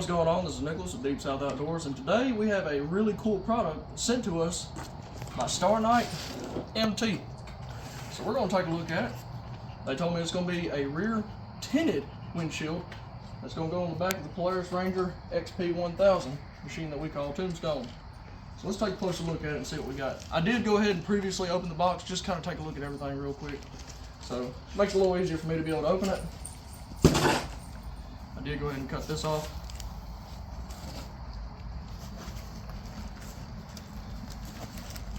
what's going on? This is Nicholas with Deep South Outdoors, and today we have a really cool product sent to us by StarknightMT. So we're going to take a look at it. They told me it's going to be a rear tinted windshield that's going to go on the back of the Polaris Ranger XP1000 machine that we call Tombstone. So let's take a closer look at it and see what we got. I did go ahead and previously open the box, just kind of take a look at everything real quick. So it makes it a little easier for me to be able to open it. I did go ahead and cut this off.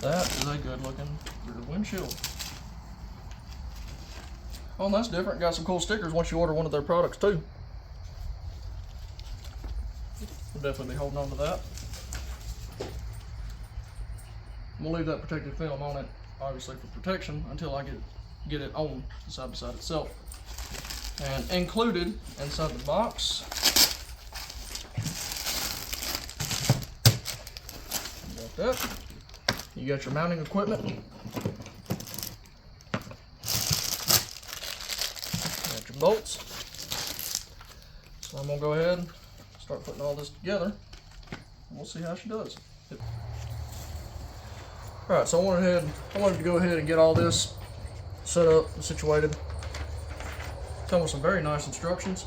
That is a good looking rear windshield. Oh, and that's different. Got some cool stickers once you order one of their products too. We'll definitely be holding on to that. I'm gonna leave that protective film on it, obviously for protection, until I get it on the side by side itself. And included inside the box, you got that. You got your mounting equipment. You got your bolts. So I'm gonna go ahead and start putting all this together, and we'll see how she does. All right, so I wanted to go ahead and get all this set up and situated. Come with some very nice instructions,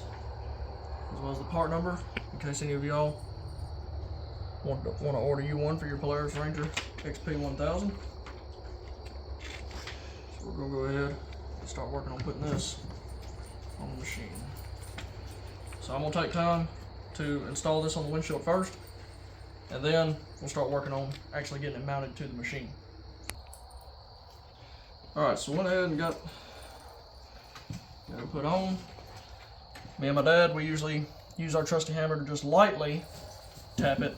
as well as the part number, in case any of y'all want to order you one for your Polaris Ranger XP1000. So we're gonna go ahead and start working on putting this on the machine. So I'm gonna take time to install this on the windshield first, and then we'll start working on actually getting it mounted to the machine. All right, so went ahead and got it put on. Me and my dad, we usually use our trusty hammer to just lightly tap it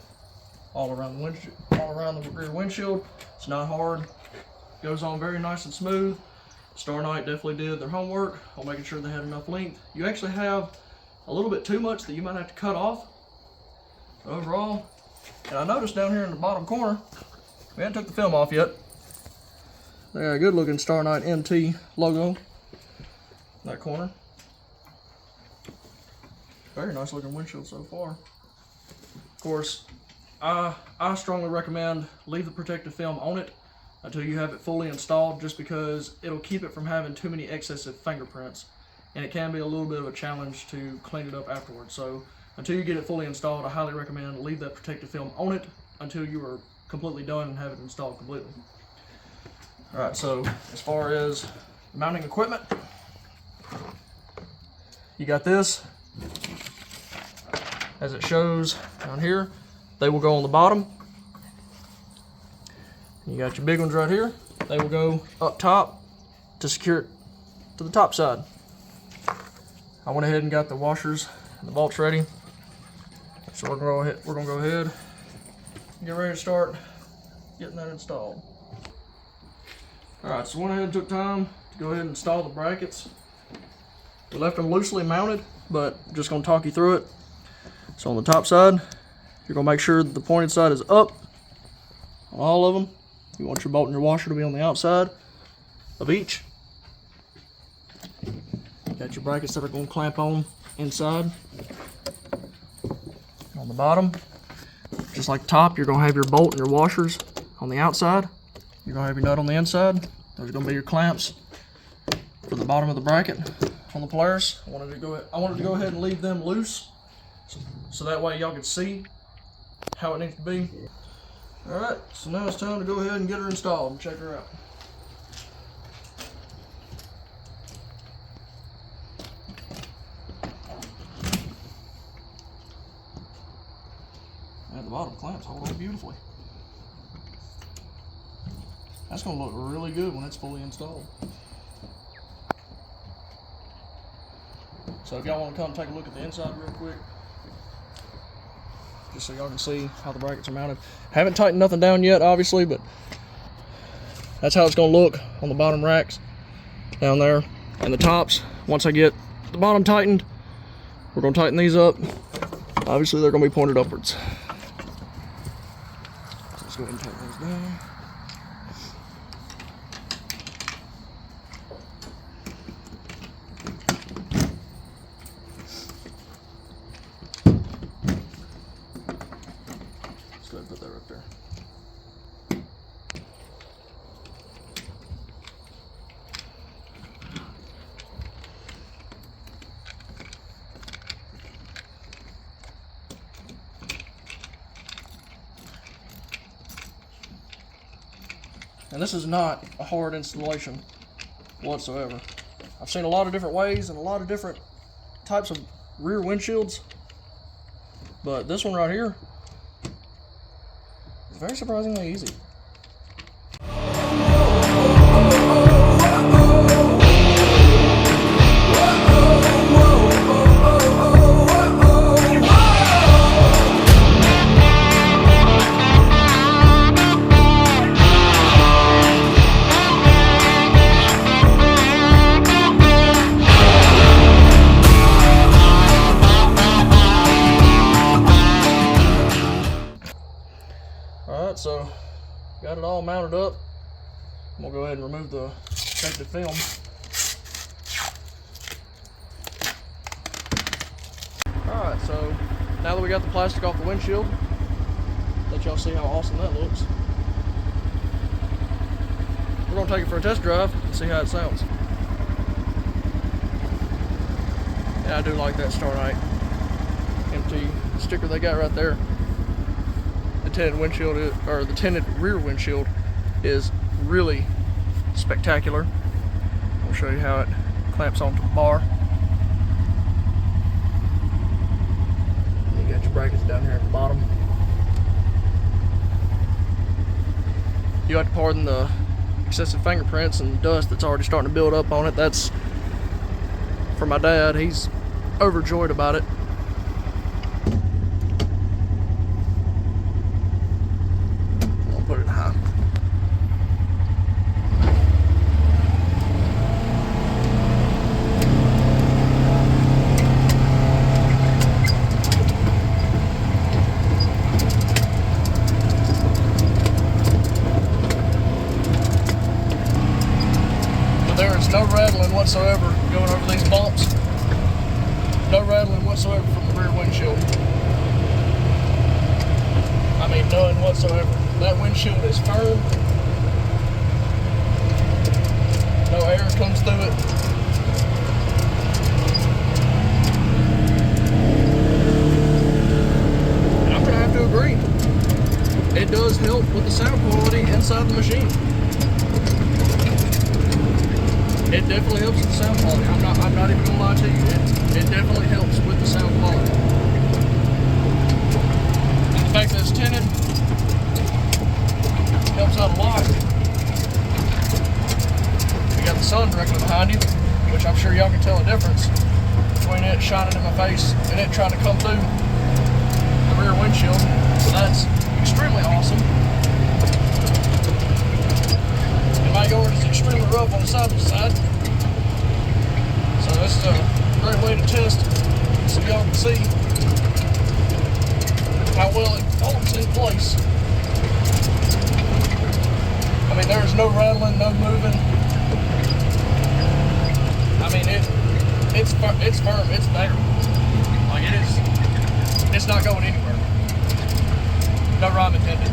all around the rear windshield. It's not hard. Goes on very nice and smooth. Starknight definitely did their homework on making sure they had enough length. You actually have a little bit too much that you might have to cut off. But overall, and I noticed down here in the bottom corner, we haven't took the film off yet. They got a good looking StarknightMT logo in that corner. Very nice looking windshield so far. Of course, I strongly recommend leave the protective film on it until you have it fully installed, just because it'll keep it from having too many excessive fingerprints, and it can be a little bit of a challenge to clean it up afterwards. So until you get it fully installed, I highly recommend leave that protective film on it until you are completely done and have it installed completely. All right, so as far as mounting equipment, you got this, as it shows down here. They will go on the bottom. You got your big ones right here. They will go up top to secure it to the top side. I went ahead and got the washers and the bolts ready. So we're gonna go ahead and get ready to start getting that installed. All right, so went ahead and took time to go ahead and install the brackets. We left them loosely mounted, but just gonna talk you through it. So on the top side, you're gonna make sure that the pointed side is up on all of them. You want your bolt and your washer to be on the outside of each. You got your brackets that are gonna clamp on inside. On the bottom, just like the top, you're gonna have your bolt and your washers on the outside. You're gonna have your nut on the inside. Those are gonna be your clamps for the bottom of the bracket on the Polaris. I wanted to go ahead and leave them loose, so that way y'all can see how it needs to be. All right, so now it's time to go ahead and get her installed and check her out. At the bottom, clamps hold on beautifully. That's gonna look really good when it's fully installed. So if y'all want to come take a look at the inside real quick, just so y'all can see how the brackets are mounted. Haven't tightened nothing down yet, obviously, but that's how it's gonna look on the bottom racks down there. And the tops, once I get the bottom tightened, we're gonna tighten these up. Obviously, they're gonna be pointed upwards. So let's go ahead and tighten those down. And this is not a hard installation whatsoever. I've seen a lot of different ways and a lot of different types of rear windshields, but this one right here is very surprisingly easy. Alright, so got it all mounted up. I'm gonna go ahead and remove the protective film. Alright, so now that we got the plastic off the windshield, let y'all see how awesome that looks. We're gonna take it for a test drive and see how it sounds. Yeah, I do like that StarknightMT sticker they got right there. The tinted windshield or the tinted rear windshield is really spectacular. I'll show you how it clamps onto the bar. You got your brackets down here at the bottom. You have to pardon the excessive fingerprints and dust that's already starting to build up on it. That's for my dad. He's overjoyed about it. Put it high. But there is no rattling whatsoever going over these bumps. No rattling whatsoever from the rear windshield. I mean, none whatsoever. That windshield is firm. No air comes through it. And I'm gonna have to agree. It does help with the sound quality inside the machine. It definitely helps with the sound quality. I'm not even gonna lie to you. It definitely helps with the sound quality. And the fact that it's tinted helps out a lot. You got the sun directly behind you, which I'm sure y'all can tell a difference between it shining in my face and it trying to come through the rear windshield. So that's extremely awesome. And my yard is extremely rough on the southern side. So this is a great way to test so y'all can see how well it holds in place. I mean, there's no rattling, no moving. I mean, it's firm, it's there. Like it's not going anywhere. No rhyme intended.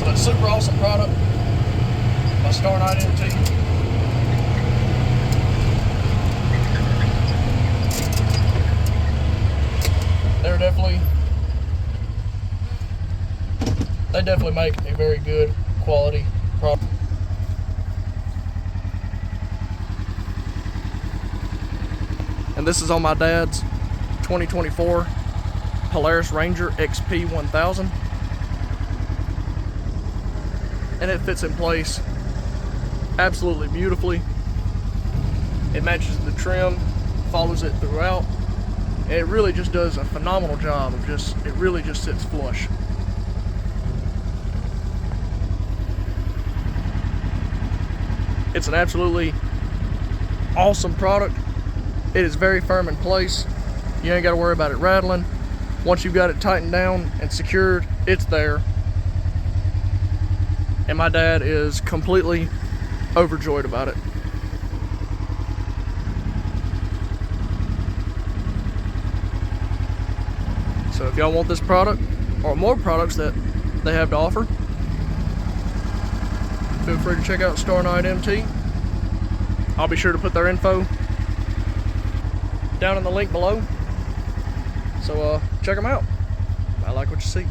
But super awesome product by StarknightMT. They definitely make a very good quality product. And this is on my dad's 2024 Polaris Ranger XP 1000. And it fits in place absolutely beautifully. It matches the trim, follows it throughout. And it really just does a phenomenal job of it really just sits flush. It's an absolutely awesome product. It is very firm in place. You ain't got to worry about it rattling. Once you've got it tightened down and secured, it's there. And my dad is completely overjoyed about it. So if y'all want this product or more products that they have to offer, feel free to check out StarknightMT. I'll be sure to put their info down in the link below. So check them out. I like what you see.